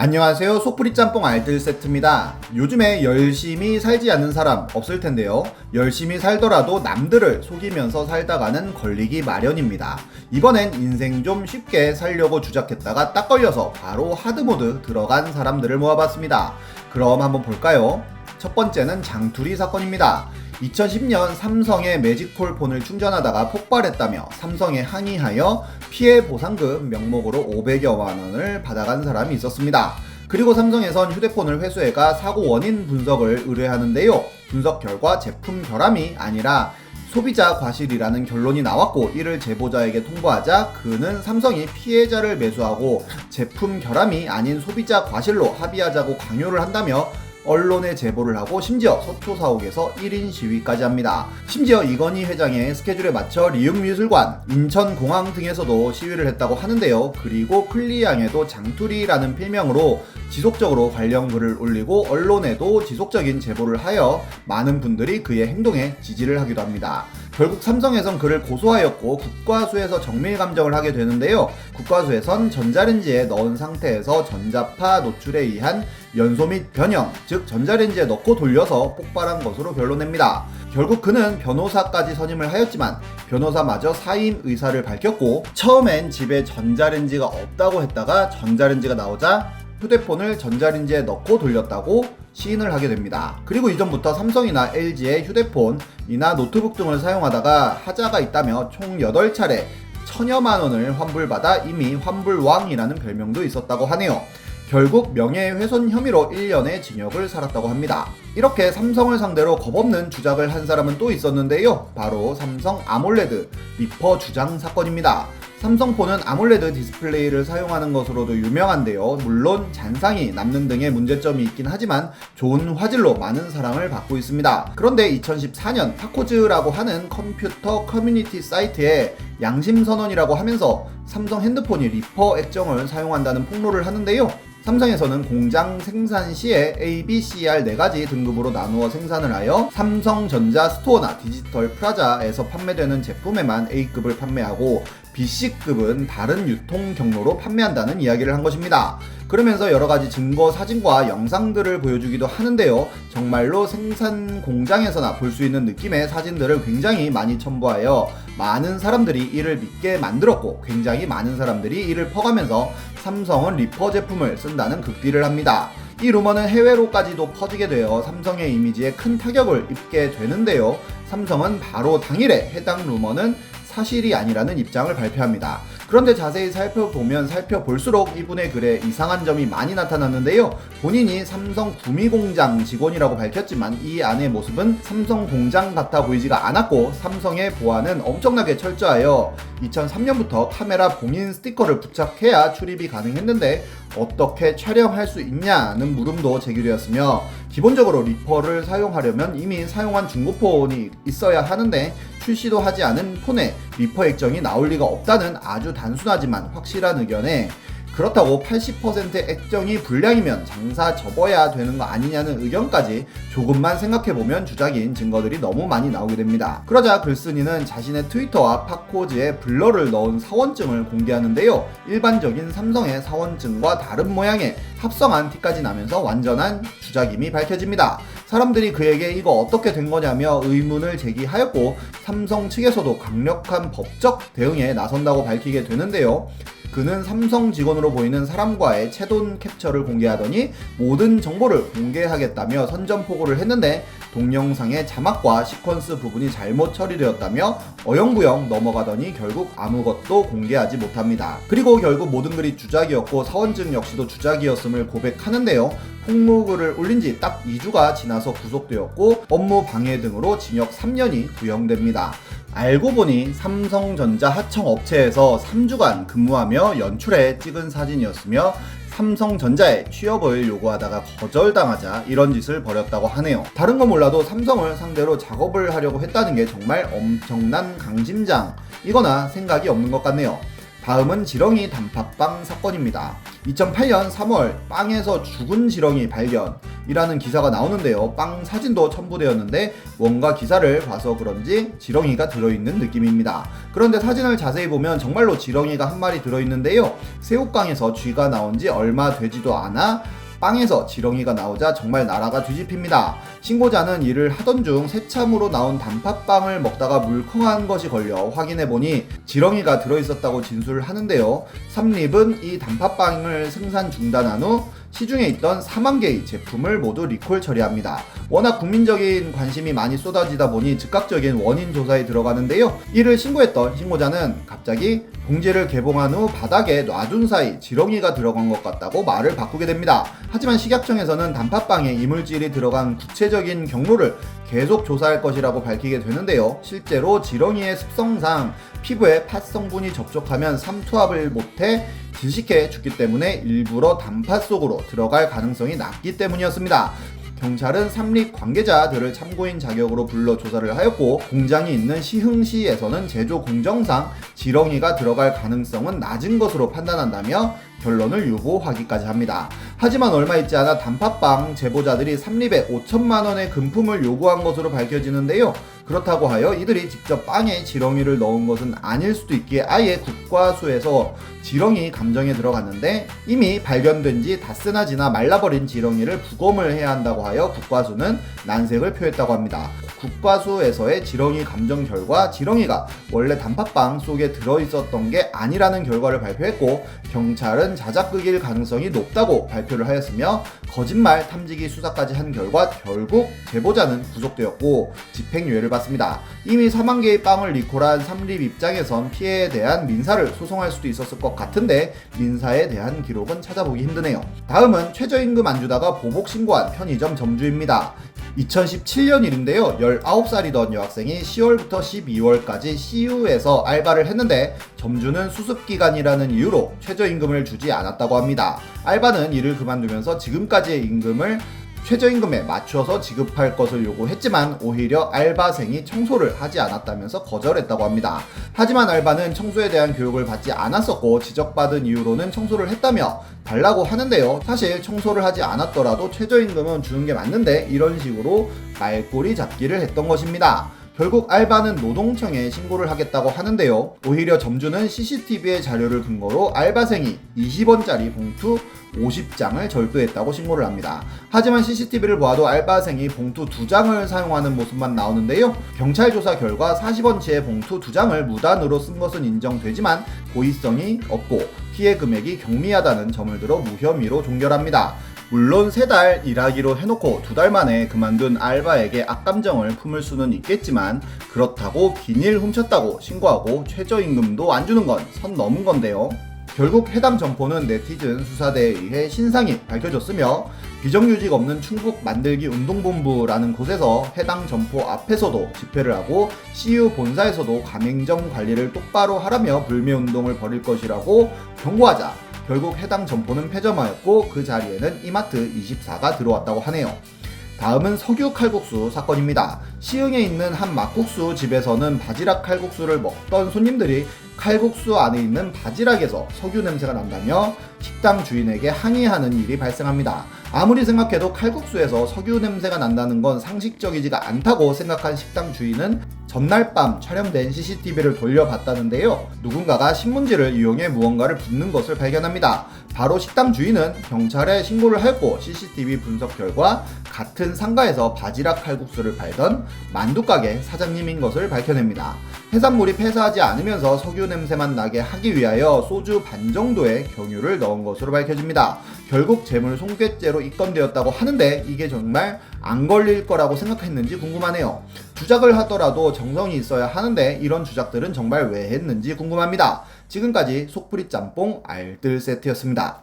안녕하세요. 속풀이 짬뽕 알뜰 세트입니다. 요즘에 열심히 살지 않는 사람 없을 텐데요. 열심히 살더라도 남들을 속이면서 살다가는 걸리기 마련입니다. 이번엔 인생 좀 쉽게 살려고 주작했다가 딱 걸려서 바로 하드모드 들어간 사람들을 모아봤습니다. 그럼 한번 볼까요? 첫 번째는 장투리 사건입니다. 2010년 삼성의 매직폴 폰을 충전하다가 폭발했다며 삼성에 항의하여 피해 보상금 명목으로 500여만 원을 받아간 사람이 있었습니다. 그리고 삼성에선 휴대폰을 회수해가 사고 원인 분석을 의뢰하는데요. 분석 결과 제품 결함이 아니라 소비자 과실이라는 결론이 나왔고, 이를 제보자에게 통보하자 그는 삼성이 피해자를 매수하고 제품 결함이 아닌 소비자 과실로 합의하자고 강요를 한다며 언론에 제보를 하고 심지어 서초사옥에서 1인 시위까지 합니다. 심지어 이건희 회장의 스케줄에 맞춰 리움미술관, 인천공항 등에서도 시위를 했다고 하는데요. 그리고 플리양에도 장투리라는 필명으로 지속적으로 관련 글을 올리고 언론에도 지속적인 제보를 하여 많은 분들이 그의 행동에 지지를 하기도 합니다. 결국 삼성에선 그를 고소하였고 국과수에서 정밀 감정을 하게 되는데요. 국과수에선 전자레인지에 넣은 상태에서 전자파 노출에 의한 연소 및 변형, 즉 전자레인지에 넣고 돌려서 폭발한 것으로 결론냅니다. 결국 그는 변호사까지 선임을 하였지만 변호사마저 사임 의사를 밝혔고, 처음엔 집에 전자레인지가 없다고 했다가 전자레인지가 나오자 휴대폰을 전자레인지에 넣고 돌렸다고 시인을 하게 됩니다. 그리고 이전부터 삼성이나 LG의 휴대폰이나 노트북 등을 사용하다가 하자가 있다며 총 8차례 1000여만 원을 환불받아 이미 환불왕이라는 별명도 있었다고 하네요. 결국 명예훼손 혐의로 1년의 징역을 살았다고 합니다. 이렇게 삼성을 상대로 겁없는 주작을 한 사람은 또 있었는데요. 바로 삼성 아몰레드 리퍼 주장 사건입니다. 삼성폰은 아몰레드 디스플레이를 사용하는 것으로도 유명한데요. 물론 잔상이 남는 등의 문제점이 있긴 하지만 좋은 화질로 많은 사랑을 받고 있습니다. 그런데 2014년 타코즈라고 하는 컴퓨터 커뮤니티 사이트에 양심선언이라고 하면서 삼성 핸드폰이 리퍼 액정을 사용한다는 폭로를 하는데요. 삼성에서는 공장 생산 시에 A, B, C, R 4가지 등급으로 나누어 생산을 하여 삼성전자 스토어나 디지털 프라자에서 판매되는 제품에만 A급을 판매하고 BC급은 다른 유통 경로로 판매한다는 이야기를 한 것입니다. 그러면서 여러가지 증거 사진과 영상들을 보여주기도 하는데요. 정말로 생산 공장에서나 볼 수 있는 느낌의 사진들을 굉장히 많이 첨부하여 많은 사람들이 이를 믿게 만들었고, 굉장히 많은 사람들이 이를 퍼가면서 삼성은 리퍼 제품을 쓴다는 극비를 합니다. 이 루머는 해외로까지도 퍼지게 되어 삼성의 이미지에 큰 타격을 입게 되는데요. 삼성은 바로 당일에 해당 루머는 사실이 아니라는 입장을 발표합니다. 그런데 자세히 살펴볼수록 이분의 글에 이상한 점이 많이 나타났는데요. 본인이 삼성 구미공장 직원이라고 밝혔지만 이 안의 모습은 삼성 공장 같아 보이지가 않았고, 삼성의 보안은 엄청나게 철저하여 2003년부터 카메라 봉인 스티커를 부착해야 출입이 가능했는데 어떻게 촬영할 수 있냐는 물음도 제기되었으며, 기본적으로 리퍼를 사용하려면 이미 사용한 중고폰이 있어야 하는데 출시도 하지 않은 폰에 리퍼 액정이 나올 리가 없다는 아주 단순하지만 확실한 의견에, 그렇다고 80%의 액정이 불량이면 장사 접어야 되는 거 아니냐는 의견까지 조금만 생각해보면 주작인 증거들이 너무 많이 나오게 됩니다. 그러자 글쓴이는 자신의 트위터와 파코즈에 블러를 넣은 사원증을 공개하는데요. 일반적인 삼성의 사원증과 다른 모양의 합성한 티까지 나면서 완전한 주작임이 밝혀집니다. 사람들이 그에게 이거 어떻게 된 거냐며 의문을 제기하였고, 삼성 측에서도 강력한 법적 대응에 나선다고 밝히게 되는데요. 그는 삼성 직원으로 보이는 사람과의 채돈 캡처를 공개하더니 모든 정보를 공개하겠다며 선전포고를 했는데, 동영상의 자막과 시퀀스 부분이 잘못 처리되었다며 어영부영 넘어가더니 결국 아무것도 공개하지 못합니다. 그리고 결국 모든 글이 주작이었고 사원증 역시도 주작이었음을 고백하는데요. 폭로글을 올린 지 딱 2주가 지나서 구속되었고 업무 방해 등으로 징역 3년이 구형됩니다. 알고 보니 삼성전자 하청업체에서 3주간 근무하며 연출해 찍은 사진이었으며 삼성전자에 취업을 요구하다가 거절당하자 이런 짓을 벌였다고 하네요. 다른 건 몰라도 삼성을 상대로 작업을 하려고 했다는 게 정말 엄청난 강심장이거나 생각이 없는 것 같네요. 다음은 지렁이 단팥빵 사건입니다. 2008년 3월 빵에서 죽은 지렁이 발견. 이라는 기사가 나오는데요. 빵 사진도 첨부되었는데 뭔가 기사를 봐서 그런지 지렁이가 들어있는 느낌입니다. 그런데 사진을 자세히 보면 정말로 지렁이가 한 마리 들어있는데요. 새우깡에서 쥐가 나온 지 얼마 되지도 않아 빵에서 지렁이가 나오자 정말 나라가 뒤집힙니다. 신고자는 일을 하던 중 새참으로 나온 단팥빵을 먹다가 물컹한 것이 걸려 확인해보니 지렁이가 들어있었다고 진술을 하는데요. 삼립은 이 단팥빵을 생산 중단한 후 시중에 있던 4만 개의 제품을 모두 리콜 처리합니다. 워낙 국민적인 관심이 많이 쏟아지다 보니 즉각적인 원인 조사에 들어가는데요. 이를 신고했던 신고자는 갑자기 봉지를 개봉한 후 바닥에 놔둔 사이 지렁이가 들어간 것 같다고 말을 바꾸게 됩니다. 하지만 식약청에서는 단팥빵에 이물질이 들어간 구체적인 경로를 계속 조사할 것이라고 밝히게 되는데요. 실제로 지렁이의 습성상 피부에 팥 성분이 접촉하면 삼투압을 못해 질식해 죽기 때문에 일부러 단팥 속으로 들어갈 가능성이 낮기 때문이었습니다. 경찰은 삼립 관계자들을 참고인 자격으로 불러 조사를 하였고 공장이 있는 시흥시에서는 제조 공정상 지렁이가 들어갈 가능성은 낮은 것으로 판단한다며 결론을 유보하기까지 합니다. 하지만 얼마 있지 않아 단팥빵 제보자들이 삼립에 5천만 원의 금품을 요구한 것으로 밝혀지는데요. 그렇다고 하여 이들이 직접 빵에 지렁이를 넣은 것은 아닐 수도 있기에 아예 국과수에서 지렁이 감정에 들어갔는데 이미 발견된 지 닷새나 지나 말라버린 지렁이를 부검을 해야 한다고 하여 국과수는 난색을 표했다고 합니다. 국과수에서의 지렁이 감정 결과 지렁이가 원래 단팥빵 속에 들어있었던 게 아니라는 결과를 발표했고 경찰은 자작극일 가능성이 높다고 발표를 하였으며 거짓말 탐지기 수사까지 한 결과 결국 제보자는 구속되었고 집행유예를 받습니다. 이미 4만 개의 빵을 리콜한 삼립 입장에선 피해에 대한 민사를 소송할 수도 있었을 것 같은데 민사에 대한 기록은 찾아보기 힘드네요. 다음은 최저임금 안 주다가 보복 신고한 편의점 점주입니다. 2017년 일인데요. 19살이던 여학생이 10월부터 12월까지 CU에서 알바를 했는데 점주는 수습기간이라는 이유로 최저임금을 주지 않았다고 합니다. 알바는 일을 그만두면서 지금까지의 임금을 최저임금에 맞춰서 지급할 것을 요구했지만 오히려 알바생이 청소를 하지 않았다면서 거절했다고 합니다. 하지만 알바는 청소에 대한 교육을 받지 않았었고 지적받은 이유로는 청소를 했다며 달라고 하는데요. 사실 청소를 하지 않았더라도 최저임금은 주는 게 맞는데 이런 식으로 말꼬리 잡기를 했던 것입니다. 결국 알바는 노동청에 신고를 하겠다고 하는데요. 오히려 점주는 CCTV의 자료를 근거로 알바생이 20원짜리 봉투 50장을 절도했다고 신고를 합니다. 하지만 CCTV를 보아도 알바생이 봉투 2장을 사용하는 모습만 나오는데요. 경찰 조사 결과 40원치의 봉투 2장을 무단으로 쓴 것은 인정되지만 고의성이 없고 피해 금액이 경미하다는 점을 들어 무혐의로 종결합니다. 물론 3달 일하기로 해놓고 2달 만에 그만둔 알바에게 악감정을 품을 수는 있겠지만 그렇다고 긴 일 훔쳤다고 신고하고 최저임금도 안 주는 건 선 넘은 건데요. 결국 해당 점포는 네티즌 수사대에 의해 신상이 밝혀졌으며 비정규직 없는 충북 만들기 운동본부라는 곳에서 해당 점포 앞에서도 집회를 하고 CU 본사에서도 가맹점 관리를 똑바로 하라며 불매운동을 벌일 것이라고 경고하자 결국 해당 점포는 폐점하였고 그 자리에는 이마트24가 들어왔다고 하네요. 다음은 석유 칼국수 사건입니다. 시흥에 있는 한 막국수 집에서는 바지락 칼국수를 먹던 손님들이 칼국수 안에 있는 바지락에서 석유 냄새가 난다며 식당 주인에게 항의하는 일이 발생합니다. 아무리 생각해도 칼국수에서 석유 냄새가 난다는 건 상식적이지가 않다고 생각한 식당 주인은 전날 밤 촬영된 CCTV를 돌려봤다는데요. 누군가가 신문지를 이용해 무언가를 붓는 것을 발견합니다. 바로 식당 주인은 경찰에 신고를 하였고 CCTV 분석 결과 같은 상가에서 바지락 칼국수를 팔던 만두가게 사장님인 것을 밝혀냅니다. 해산물이 폐사하지 않으면서 석유 냄새만 나게 하기 위하여 소주 반 정도의 경유를 넣은 것으로 밝혀집니다. 결국 재물 손괴죄로 입건되었다고 하는데 이게 정말 안 걸릴 거라고 생각했는지 궁금하네요. 주작을 하더라도 정성이 있어야 하는데 이런 주작들은 정말 왜 했는지 궁금합니다. 지금까지 속풀이 짬뽕 알뜰 세트였습니다.